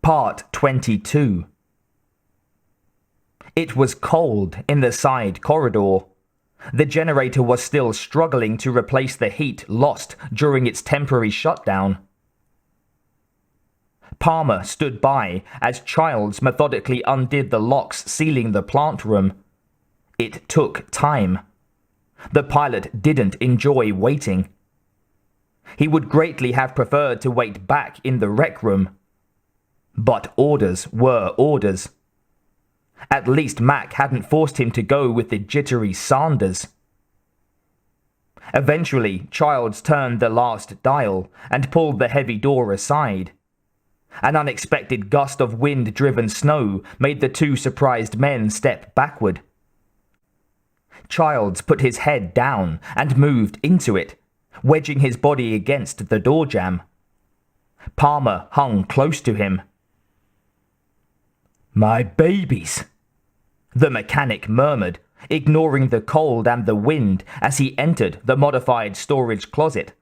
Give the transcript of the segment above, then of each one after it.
Part 22. It was cold in the side corridor. The generator was still struggling to replace the heat lost during its temporary shutdown. Palmer stood by as Childs methodically undid the locks sealing the plant room. It took time. The pilot didn't enjoy waiting. He would greatly have preferred to wait back in the rec room. But orders were orders. At least Mac hadn't forced him to go with the jittery Sanders. Eventually, Childs turned the last dial and pulled the heavy door aside. An unexpected gust of wind-driven snow made the two surprised men step backward. Childs put his head down and moved into it, wedging his body against the door jamb. Palmer hung close to him. "My babies," the mechanic murmured, ignoring the cold and the wind as he entered the modified storage closet.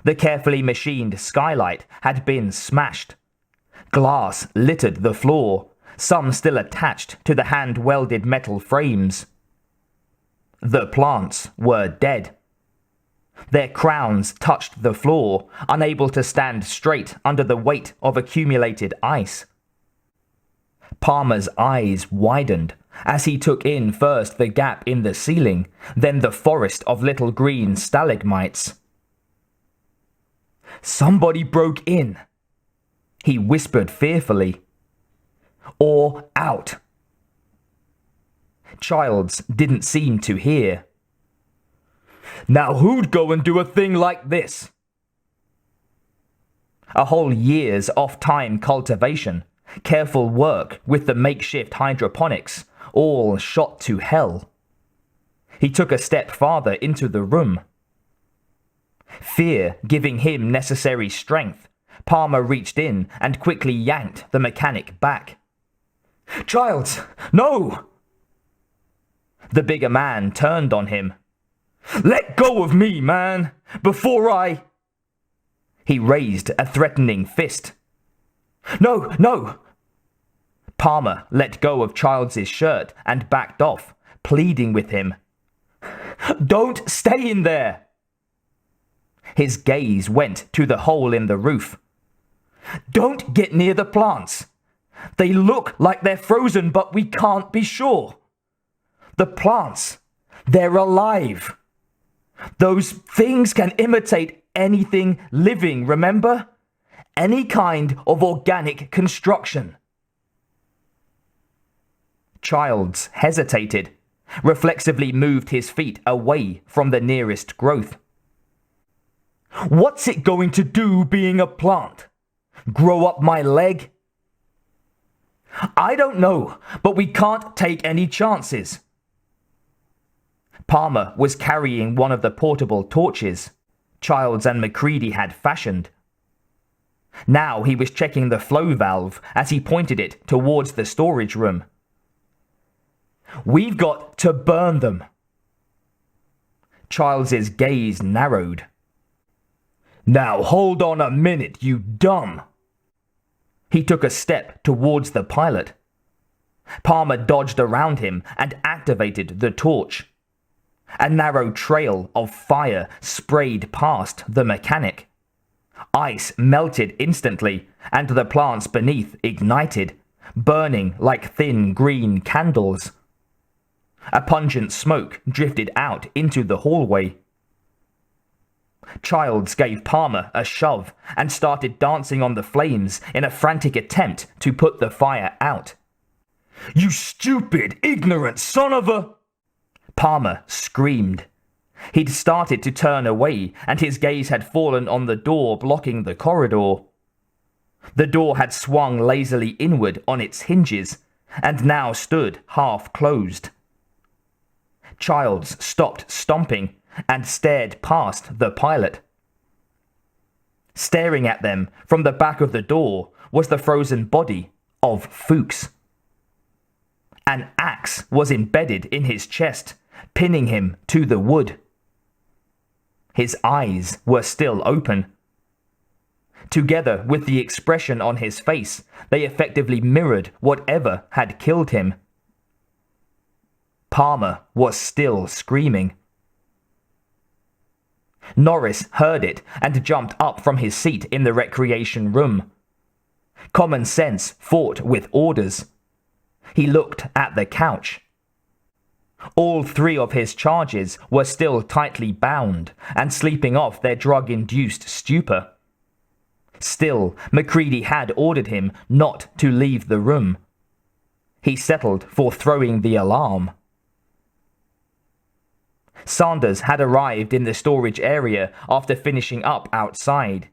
The carefully machined skylight had been smashed. Glass littered the floor, some still attached to the hand-welded metal frames. The plants were dead. Their crowns touched the floor, unable to stand straight under the weight of accumulated ice. Palmer's eyes widened as he took in first the gap in the ceiling, then the forest of little green stalagmites. "Somebody broke in," he whispered fearfully. "Or out." Childs didn't seem to hear. "Now who'd go and do a thing like this?" A whole year's off-time cultivation, careful work with the makeshift hydroponics, all shot to hell. He took a step farther into the room. Fear giving him necessary strength, Palmer reached in and quickly yanked the mechanic back. "Childs, no!" The bigger man turned on him. "Let go of me, man, before I—" He raised a threatening fist. "No, no!" Palmer let go of Childs' shirt and backed off, pleading with him. "Don't stay in there!" His gaze went to the hole in the roof. "Don't get near the plants. They look like they're frozen, but we can't be sure. The plants, they're alive. Those things can imitate anything living, remember? Any kind of organic construction." Childs hesitated, reflexively moved his feet away from the nearest growth. "What's it going to do being a plant? Grow up my leg?" "I don't know, but we can't take any chances." Palmer was carrying one of the portable torches Childs and McCready had fashioned. Now he was checking the flow valve as he pointed it towards the storage room. "We've got to burn them." Childs' gaze narrowed. "Now hold on a minute, you dumb!" He took a step towards the pilot. Palmer dodged around him and activated the torch. A narrow trail of fire sprayed past the mechanic. Ice melted instantly, and the plants beneath ignited, burning like thin green candles. A pungent smoke drifted out into the hallway. Childs gave Palmer a shove and started dancing on the flames in a frantic attempt to put the fire out. "You stupid, ignorant son of a—" Palmer screamed. He'd started to turn away, and his gaze had fallen on the door blocking the corridor. The door had swung lazily inward on its hinges, and now stood half-closed. Childs stopped stomping and stared past the pilot. Staring at them from the back of the door was the frozen body of Fuchs. An axe was embedded in his chest, pinning him to the wood. His eyes were still open. Together with the expression on his face, they effectively mirrored whatever had killed him. Palmer was still screaming. Norris heard it and jumped up from his seat in the recreation room. Common sense fought with orders. He looked at the couch. All three of his charges were still tightly bound and sleeping off their drug-induced stupor. Still, MacReady had ordered him not to leave the room. He settled for throwing the alarm. Sanders had arrived in the storage area after finishing up outside.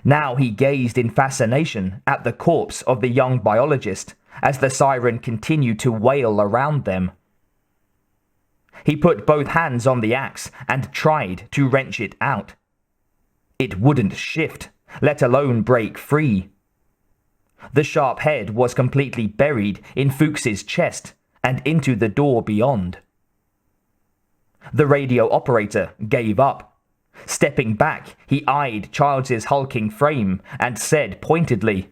Now he gazed in fascination at the corpse of the young biologist as the siren continued to wail around them. He put both hands on the axe and tried to wrench it out. It wouldn't shift, let alone break free. The sharp head was completely buried in Fuchs's chest and into the door beyond. The radio operator gave up. Stepping back, he eyed Childs's hulking frame and said pointedly,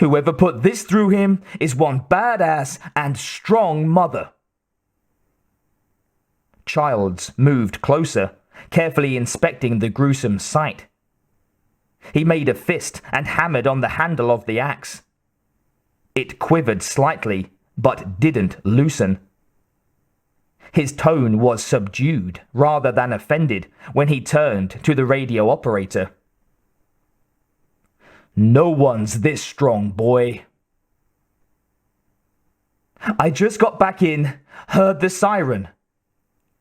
"Whoever put this through him is one badass and strong mother." Childs moved closer, carefully inspecting the gruesome sight. He made a fist and hammered on the handle of the axe. It quivered slightly, but didn't loosen. His tone was subdued rather than offended when he turned to the radio operator. "No one's this strong, boy." "I just got back in, heard the siren,"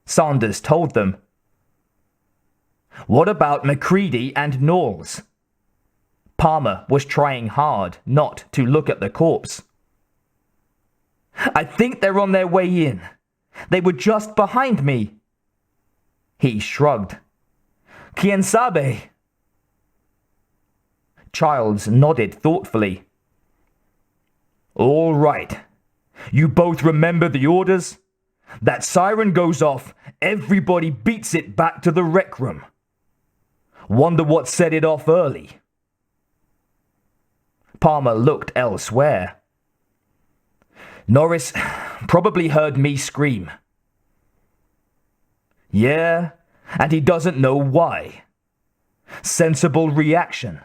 Sanders told them. "What about MacReady and Knowles?" Palmer was trying hard not to look at the corpse. "I think they're on their way in. They were just behind me." He shrugged. "Quien sabe?" Childs nodded thoughtfully. "All right. You both remember the orders? That siren goes off, everybody beats it back to the rec room. Wonder what set it off early." Palmer looked elsewhere. "Norris probably heard me scream." "Yeah, and he doesn't know why. Sensible reaction."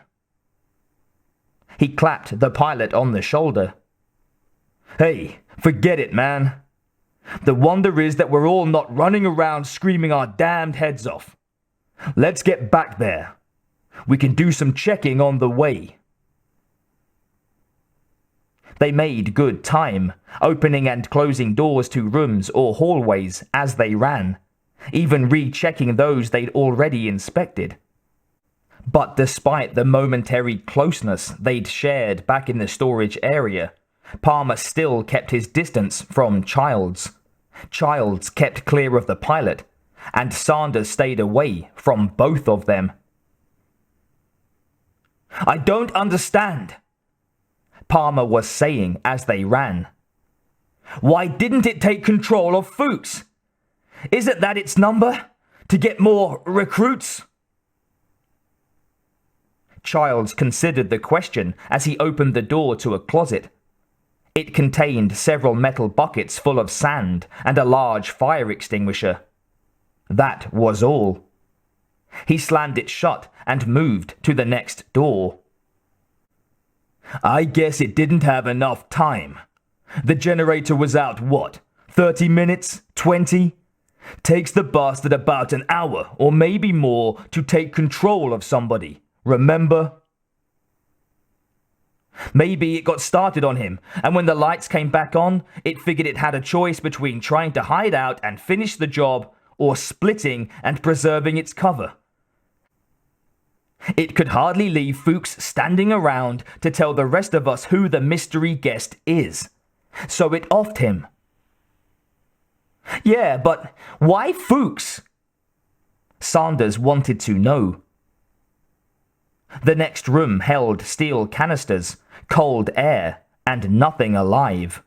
He clapped the pilot on the shoulder. "Hey, forget it, man. The wonder is that we're all not running around screaming our damned heads off. Let's get back there. We can do some checking on the way." They made good time, opening and closing doors to rooms or hallways as they ran, even rechecking those they'd already inspected. But despite the momentary closeness they'd shared back in the storage area, Palmer still kept his distance from Childs. Childs kept clear of the pilot, and Sanders stayed away from both of them. "I don't understand," Palmer was saying as they ran. "Why didn't it take control of Fuchs? Is it that its number? To get more recruits?" Childs considered the question as he opened the door to a closet. It contained several metal buckets full of sand and a large fire extinguisher. That was all. He slammed it shut and moved to the next door. "I guess it didn't have enough time. The generator was out, what, 30 minutes? 20? Takes the bastard about an hour or maybe more to take control of somebody, remember? Maybe it got started on him, and when the lights came back on, it figured it had a choice between trying to hide out and finish the job or splitting and preserving its cover. It could hardly leave Fuchs standing around to tell the rest of us who the mystery guest is. So it offed him." "Yeah, but why Fuchs?" Sanders wanted to know. The next room held steel canisters, cold air, and nothing alive.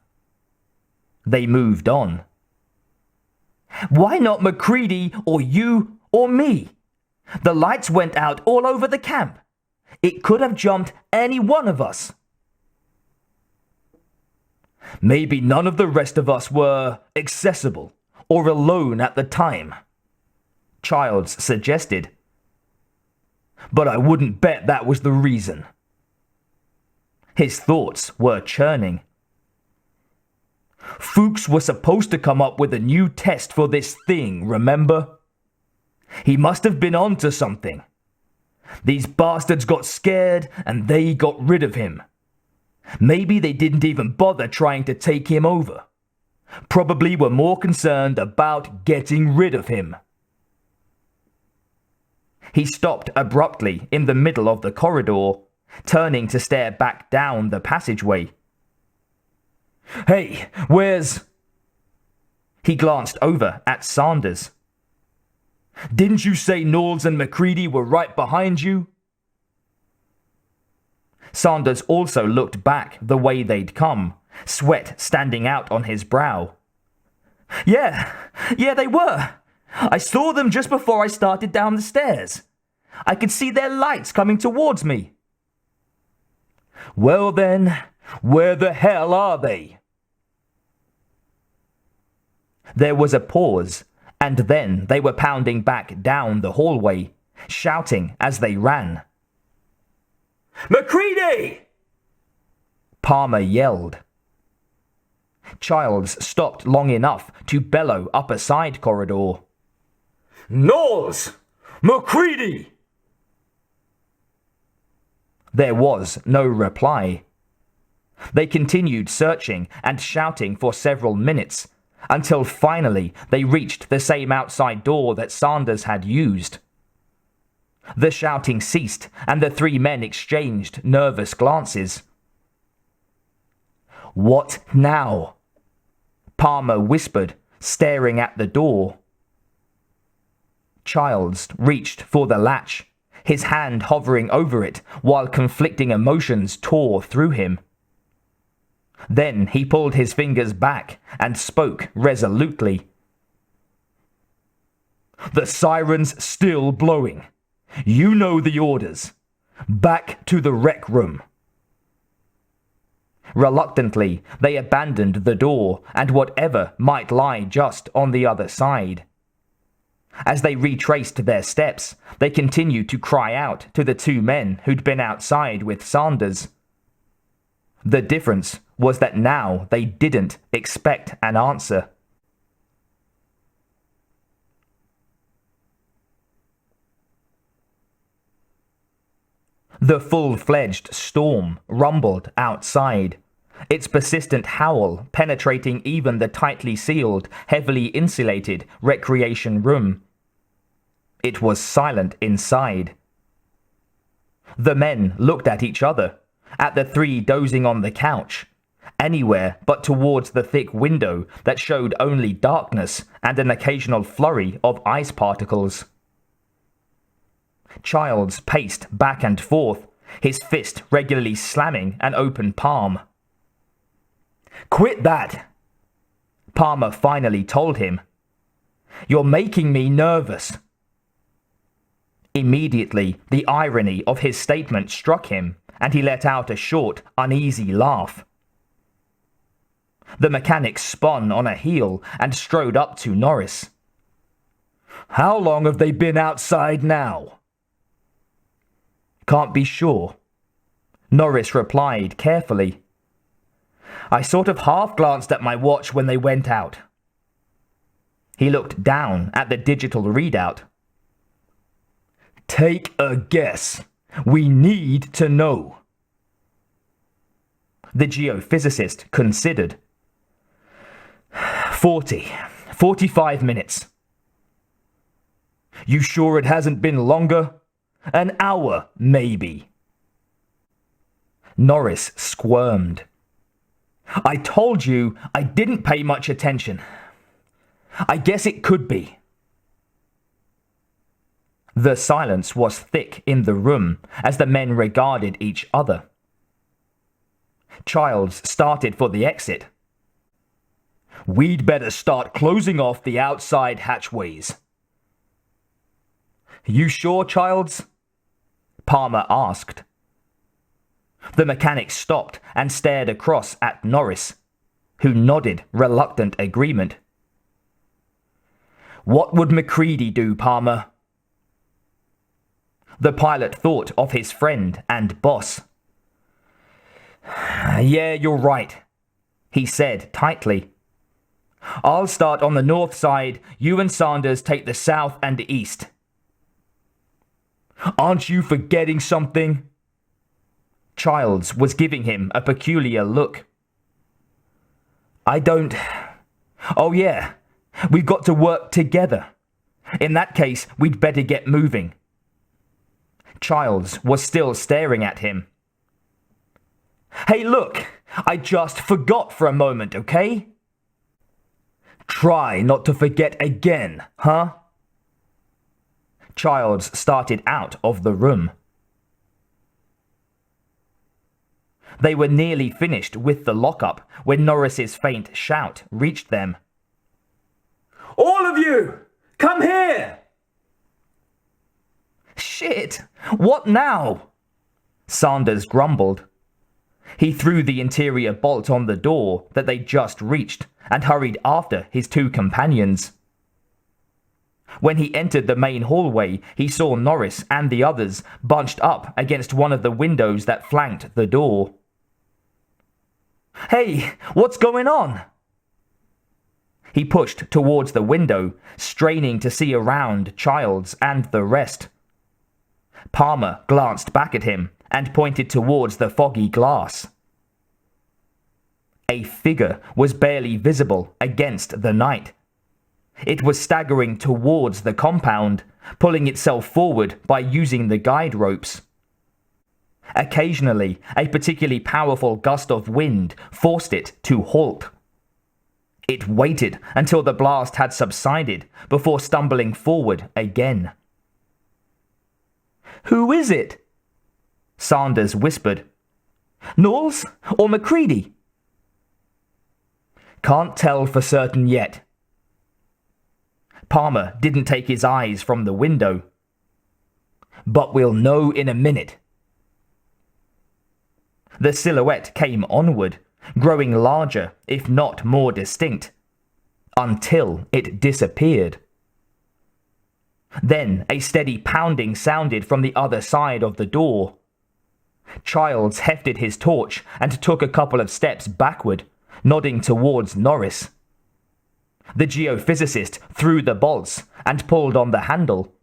They moved on. "Why not MacReady or you or me? The lights went out all over the camp. It could have jumped any one of us. Maybe none of the rest of us were accessible or alone at the time, Childs suggested. But I wouldn't bet that was the reason. His thoughts were churning. Fuchs was supposed to come up with a new test for this thing, remember? He must have been onto something. These bastards got scared and they got rid of him. Maybe they didn't even bother trying to take him over. Probably were more concerned about getting rid of him. He stopped abruptly in the middle of the corridor, turning to stare back down the passageway. Hey, where's... He glanced over at Sanders. Didn't you say Knowles and MacReady were right behind you? Sanders also looked back the way they'd come, sweat standing out on his brow. Yeah, they were. I saw them just before I started down the stairs. I could see their lights coming towards me. Well then, where the hell are they? There was a pause, and then they were pounding back down the hallway, shouting as they ran. MacReady! Palmer yelled. Childs stopped long enough to bellow up a side corridor. Knowles! MacReady! There was no reply. They continued searching and shouting for several minutes, until finally they reached the same outside door that Sanders had used. The shouting ceased, and the three men exchanged nervous glances. What now? Palmer whispered, staring at the door. Childs reached for the latch, his hand hovering over it while conflicting emotions tore through him. Then he pulled his fingers back and spoke resolutely. The siren's still blowing. You know the orders. Back to the rec room. Reluctantly, they abandoned the door and whatever might lie just on the other side. As they retraced their steps, they continued to cry out to the two men who'd been outside with Sanders. The difference was that now they didn't expect an answer. The full-fledged storm rumbled outside, its persistent howl penetrating even the tightly sealed, heavily insulated recreation room. It was silent inside. The men looked at each other, at the three dozing on the couch, anywhere but towards the thick window that showed only darkness and an occasional flurry of ice particles. Childs paced back and forth, his fist regularly slamming an open palm. Quit that! Palmer finally told him. You're making me nervous. Immediately, the irony of his statement struck him, and he let out a short, uneasy laugh. The mechanic spun on a heel and strode up to Norris. How long have they been outside now? Can't be sure. Norris replied carefully. I sort of half-glanced at my watch when they went out. He looked down at the digital readout. Take a guess. We need to know. The geophysicist considered. 45 minutes. You sure it hasn't been longer? An hour, maybe. Norris squirmed. I told you I didn't pay much attention. I guess it could be. The silence was thick in the room as the men regarded each other. Childs started for the exit. We'd better start closing off the outside hatchways. You sure, Childs? Palmer asked. The mechanic stopped and stared across at Norris, who nodded reluctant agreement. What would Macready do, Palmer? The pilot thought of his friend and boss. Yeah, you're right, he said tightly. I'll start on the north side, you and Sanders take the south and east. Aren't you forgetting something? Childs was giving him a peculiar look. I don't... Oh yeah, we've got to work together. In that case, we'd better get moving. Childs was still staring at him. Hey look, I just forgot for a moment, okay? Try not to forget again, huh? Childs started out of the room. They were nearly finished with the lockup when Norris's faint shout reached them. All of you! Come here! Shit! What now? Sanders grumbled. He threw the interior bolt on the door that they just reached and hurried after his two companions. When he entered the main hallway, he saw Norris and the others bunched up against one of the windows that flanked the door. Hey, what's going on? He pushed towards the window, straining to see around Childs and the rest. Palmer glanced back at him and pointed towards the foggy glass. A figure was barely visible against the night. It was staggering towards the compound, pulling itself forward by using the guide ropes. Occasionally, a particularly powerful gust of wind forced it to halt. It waited until the blast had subsided before stumbling forward again. Who is it? Sanders whispered. Knowles or Macready? Can't tell for certain yet. Palmer didn't take his eyes from the window. But we'll know in a minute. The silhouette came onward, growing larger, if not more distinct, until it disappeared. Then a steady pounding sounded from the other side of the door. Childs hefted his torch and took a couple of steps backward, nodding towards Norris. The geophysicist threw the bolts and pulled on the handle.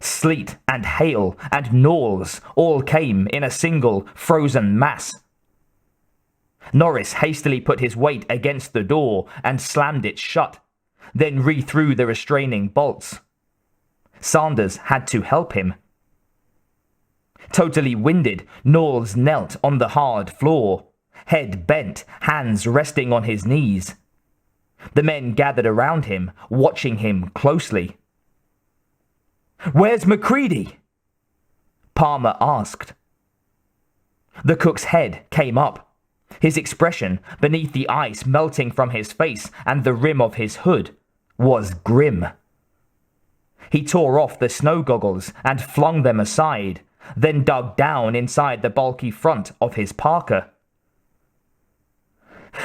Sleet and hail and Knowles all came in a single frozen mass. Norris hastily put his weight against the door and slammed it shut, then re-threw the restraining bolts. Sanders had to help him. Totally winded, Knowles knelt on the hard floor, head bent, hands resting on his knees. The men gathered around him, watching him closely. Where's Macready? Palmer asked. The cook's head came up, his expression beneath the ice melting from his face and the rim of his hood was grim. He tore off the snow goggles and flung them aside, then dug down inside the bulky front of his parka.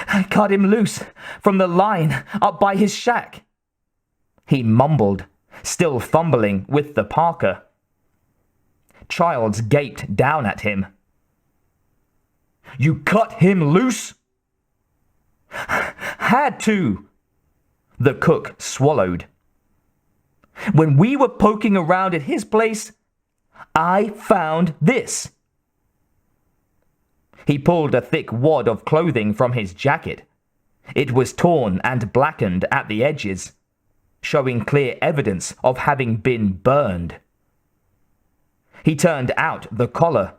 I cut him loose from the line up by his shack, he mumbled, still fumbling with the parka. Childs gaped down at him. You cut him loose? Had to, the cook swallowed. When we were poking around at his place, I found this. He pulled a thick wad of clothing from his jacket. It was torn and blackened at the edges, showing clear evidence of having been burned. He turned out the collar.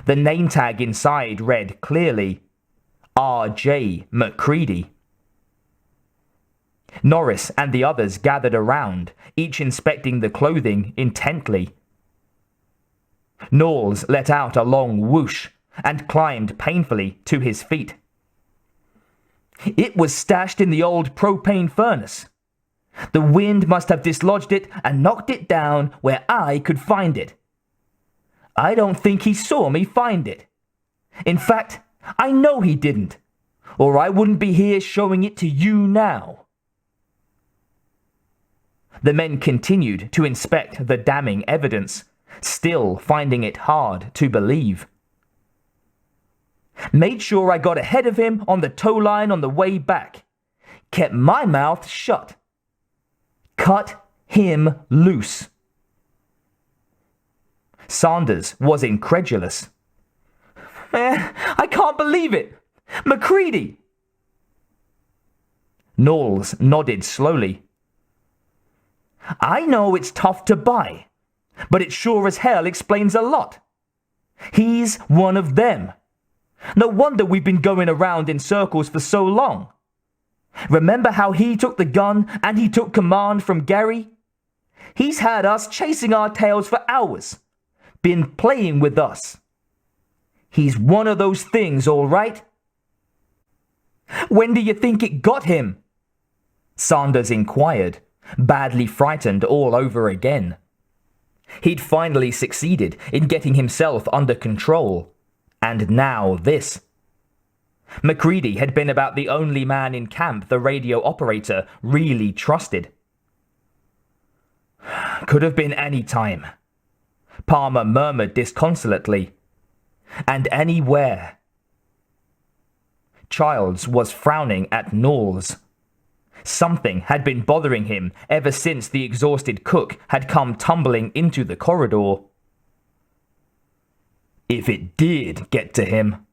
The name tag inside read clearly, R.J. Macready. Norris and the others gathered around, each inspecting the clothing intently. Knowles let out a long whoosh and climbed painfully to his feet. It was stashed in the old propane furnace. The wind must have dislodged it and knocked it down where I could find it. I don't think he saw me find it. In fact, I know he didn't, or I wouldn't be here showing it to you now." The men continued to inspect the damning evidence, still finding it hard to believe. "Made sure I got ahead of him on the tow line on the way back. Kept my mouth shut. Cut him loose." Sanders was incredulous. "I can't believe it! Macready!" Knowles nodded slowly. "I know it's tough to buy, but it sure as hell explains a lot. He's one of them. No wonder we've been going around in circles for so long. Remember how he took the gun and he took command from Gary? He's had us chasing our tails for hours. Been playing with us. He's one of those things, all right." "When do you think it got him?" Sanders inquired, badly frightened all over again. He'd finally succeeded in getting himself under control, and now this. Macready had been about the only man in camp the radio operator really trusted. "Could have been any time," Palmer murmured disconsolately. "And anywhere." Childs was frowning at Knowles. Something had been bothering him ever since the exhausted cook had come tumbling into the corridor. "If it did get to him."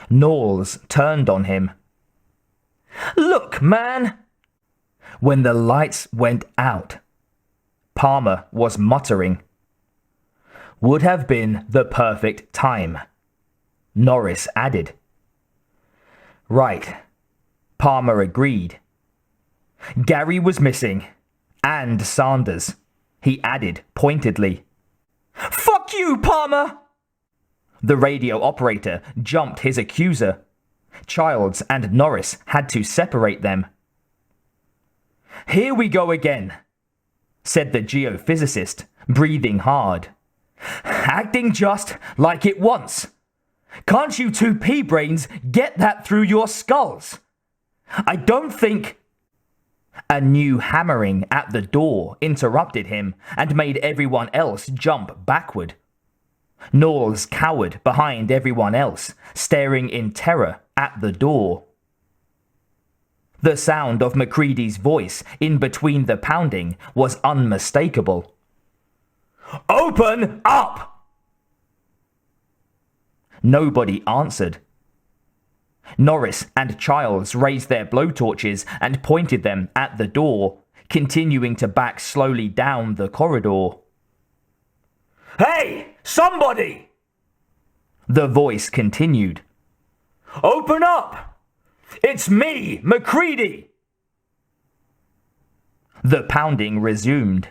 Knowles turned on him. "Look, man!" "When the lights went out," Palmer was muttering. "Would have been the perfect time," Norris added. "Right," Palmer agreed. "Gary was missing, and Sanders," he added pointedly. "Fuck you, Palmer!" The radio operator jumped his accuser. Childs and Norris had to separate them. "Here we go again," said the geophysicist, breathing hard. "Acting just like it once. Can't you two pea-brains get that through your skulls? I don't think—" A new hammering at the door interrupted him and made everyone else jump backward. Knowles cowered behind everyone else, staring in terror at the door. The sound of Macready's voice in between the pounding was unmistakable. "Open up!" Nobody answered. Norris and Childs raised their blowtorches and pointed them at the door, continuing to back slowly down the corridor. "Hey, somebody!" The voice continued. "Open up! It's me, Macready!" The pounding resumed.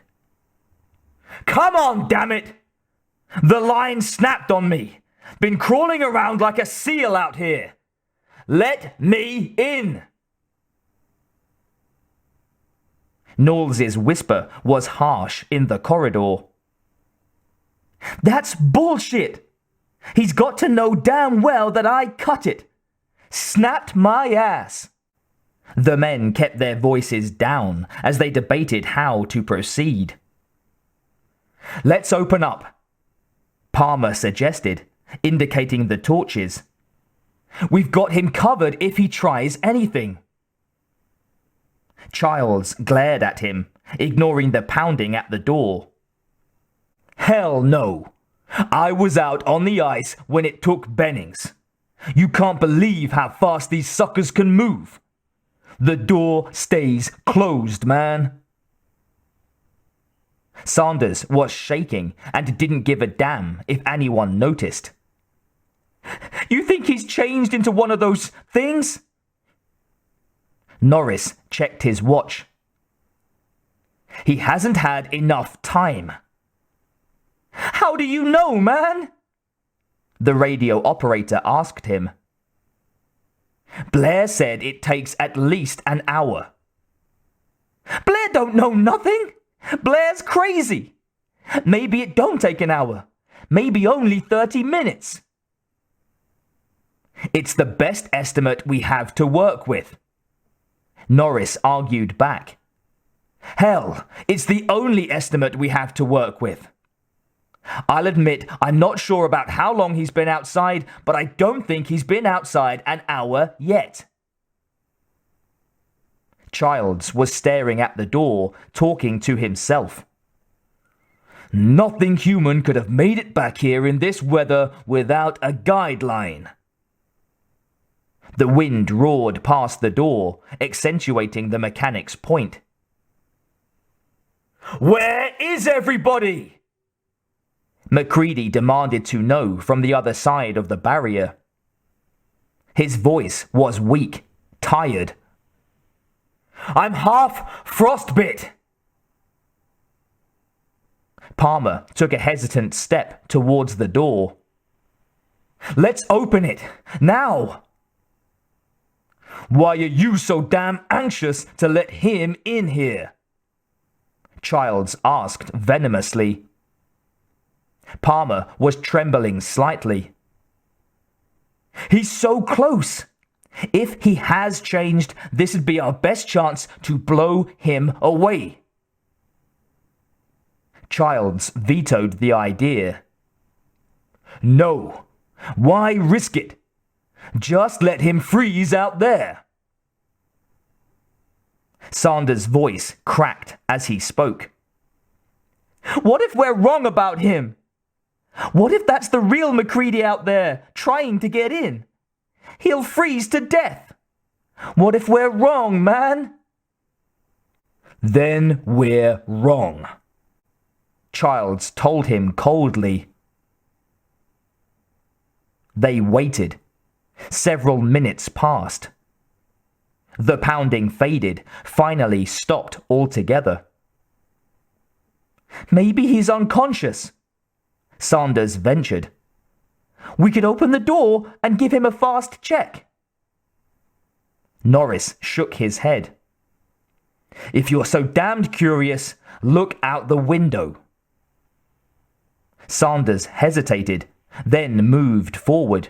"Come on, damn it! The line snapped on me. Been crawling around like a seal out here. Let me in!" Knowles' whisper was harsh in the corridor. "That's bullshit! He's got to know damn well that I cut it. Snapped my ass." The men kept their voices down as they debated how to proceed. "Let's open up," Palmer suggested, indicating the torches. "We've got him covered if he tries anything." Childs glared at him, ignoring the pounding at the door. "Hell no! I was out on the ice when it took Bennings. You can't believe how fast these suckers can move. The door stays closed, man." Sanders was shaking and didn't give a damn if anyone noticed. "You think he's changed into one of those things?" Norris checked his watch. "He hasn't had enough time." "How do you know, man?" the radio operator asked him. "Blair said it takes at least an hour." "Blair don't know nothing. Blair's crazy. Maybe it don't take an hour. maybe only 30 minutes. It's the best estimate we have to work with, Norris argued back. Hell, it's the only estimate we have to work with. I'll admit I'm not sure about how long he's been outside, but I don't think he's been outside an hour yet. Childs was staring at the door, talking to himself. Nothing human could have made it back here in this weather without a guideline. The wind roared past the door, accentuating the mechanic's point. Where is everybody? MacReady demanded to know from the other side of the barrier. His voice was weak, tired. I'm half frostbit. Palmer took a hesitant step towards the door. Let's open it, now! Why are you so damn anxious to let him in here? Childs asked venomously. Palmer was trembling slightly. He's so close. If he has changed, this would be our best chance to blow him away. Childs vetoed the idea. No. Why risk it? Just let him freeze out there. Sanders' voice cracked as he spoke. What if we're wrong about him? What if that's the real MacReady out there, trying to get in? He'll freeze to death. What if we're wrong, man? Then we're wrong, Childs told him coldly. They waited. Several minutes passed. The pounding faded, finally stopped altogether. Maybe he's unconscious, Sanders ventured. We could open the door and give him a fast check. Norris shook his head. If you're so damned curious, look out the window. Sanders hesitated, then moved forward.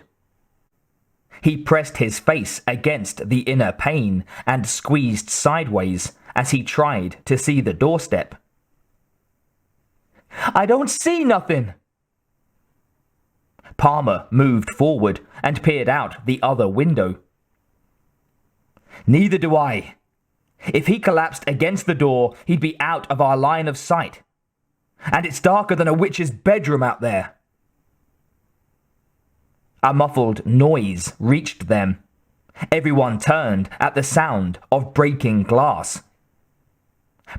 He pressed his face against the inner pane and squeezed sideways as he tried to see the doorstep. I don't see nothing. Palmer moved forward and peered out the other window. Neither do I. If he collapsed against the door, he'd be out of our line of sight. And it's darker than a witch's bedroom out there. A muffled noise reached them. Everyone turned at the sound of breaking glass.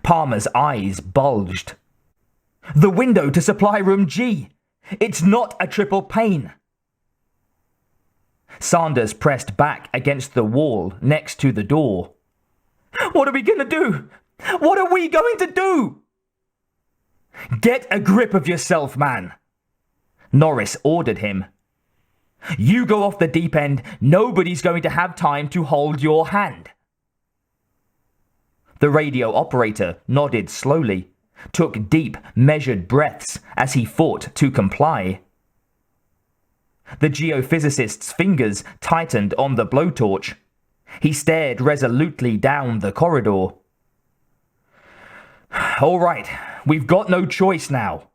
Palmer's eyes bulged. The window to supply room G. It's not a triple pane. Sanders pressed back against the wall next to the door. What are we going to do? What are we going to do? Get a grip of yourself, man, Norris ordered him. You go off the deep end, nobody's going to have time to hold your hand. The radio operator nodded slowly, took deep, measured breaths as he fought to comply. The geophysicist's fingers tightened on the blowtorch. He stared resolutely down the corridor. All right, we've got no choice now.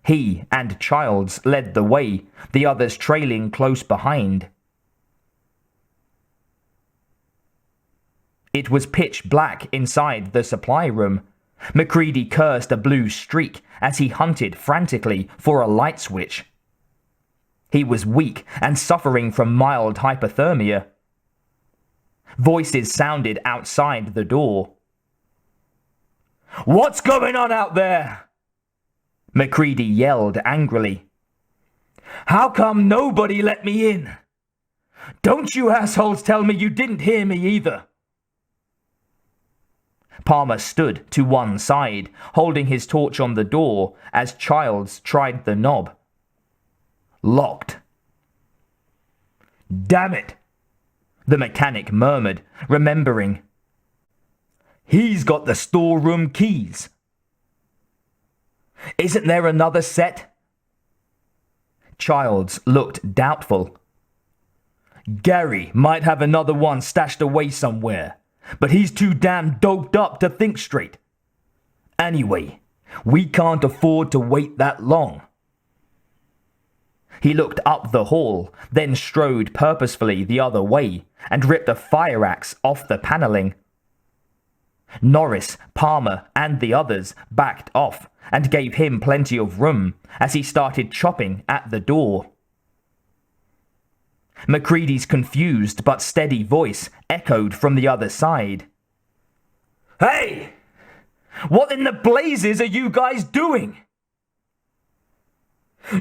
He and Childs led the way, the others trailing close behind. It was pitch black inside the supply room. MacReady cursed a blue streak as he hunted frantically for a light switch. He was weak and suffering from mild hypothermia. Voices sounded outside the door. What's going on out there? MacReady yelled angrily. How come nobody let me in? Don't you assholes tell me you didn't hear me either. Palmer stood to one side, holding his torch on the door as Childs tried the knob. Locked. Damn it, the mechanic murmured, remembering. He's got the storeroom keys. Isn't there another set? Childs looked doubtful. Gary might have another one stashed away somewhere, but he's too damn doped up to think straight. Anyway, we can't afford to wait that long. He looked up the hall, then strode purposefully the other way and ripped a fire axe off the paneling. Norris, Palmer, and the others backed off and gave him plenty of room as he started chopping at the door. Macready's confused but steady voice echoed from the other side. Hey! What in the blazes are you guys doing?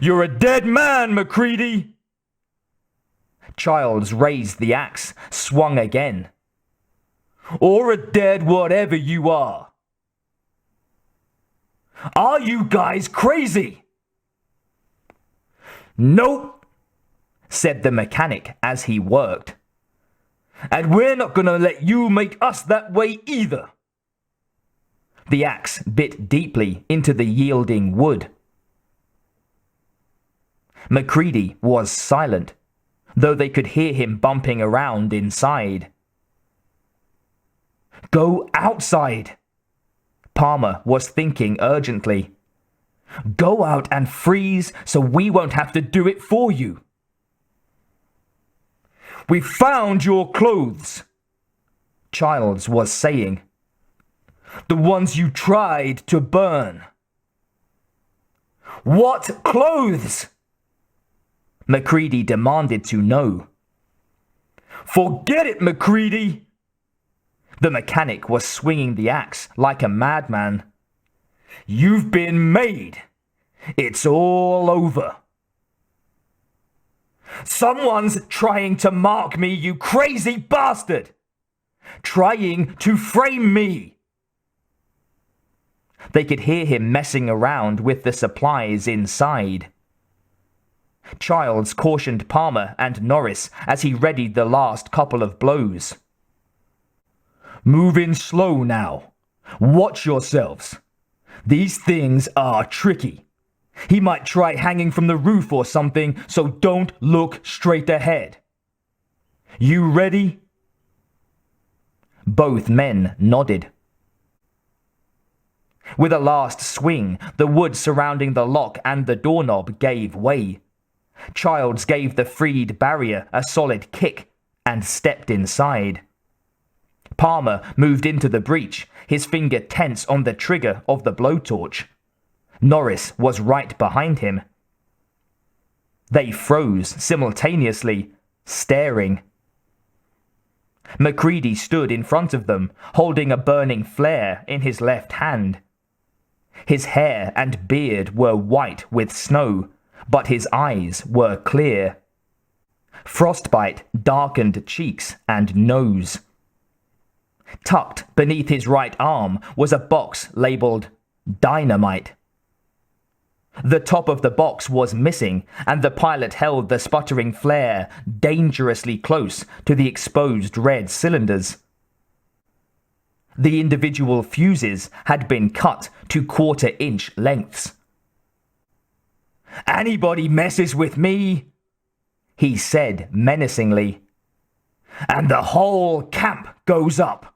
You're a dead man, Macready! Childs raised the axe, swung again. Or a dead whatever you are. Are you guys crazy? Nope, said the mechanic as he worked. And we're not gonna let you make us that way either. The axe bit deeply into the yielding wood. Macready was silent, though they could hear him bumping around inside. Go outside, Palmer was thinking urgently. Go out and freeze so we won't have to do it for you. We found your clothes, Childs was saying. The ones you tried to burn. What clothes? Macready demanded to know. Forget it, Macready! The mechanic was swinging the axe like a madman. You've been made. It's all over. Someone's trying to mark me, you crazy bastard! Trying to frame me! They could hear him messing around with the supplies inside. Childs cautioned Palmer and Norris as he readied the last couple of blows. Move in slow now. Watch yourselves. These things are tricky. He might try hanging from the roof or something, so don't look straight ahead. You ready? Both men nodded. With a last swing, the wood surrounding the lock and the doorknob gave way. Childs gave the freed barrier a solid kick and stepped inside. Palmer moved into the breach, his finger tense on the trigger of the blowtorch. Norris was right behind him. They froze simultaneously, staring. Macready stood in front of them, holding a burning flare in his left hand. His hair and beard were white with snow, but his eyes were clear. Frostbite darkened cheeks and nose. Tucked beneath his right arm was a box labeled Dynamite. The top of the box was missing, and the pilot held the sputtering flare dangerously close to the exposed red cylinders. The individual fuses had been cut to quarter-inch lengths. Anybody messes with me, he said menacingly, and the whole camp goes up.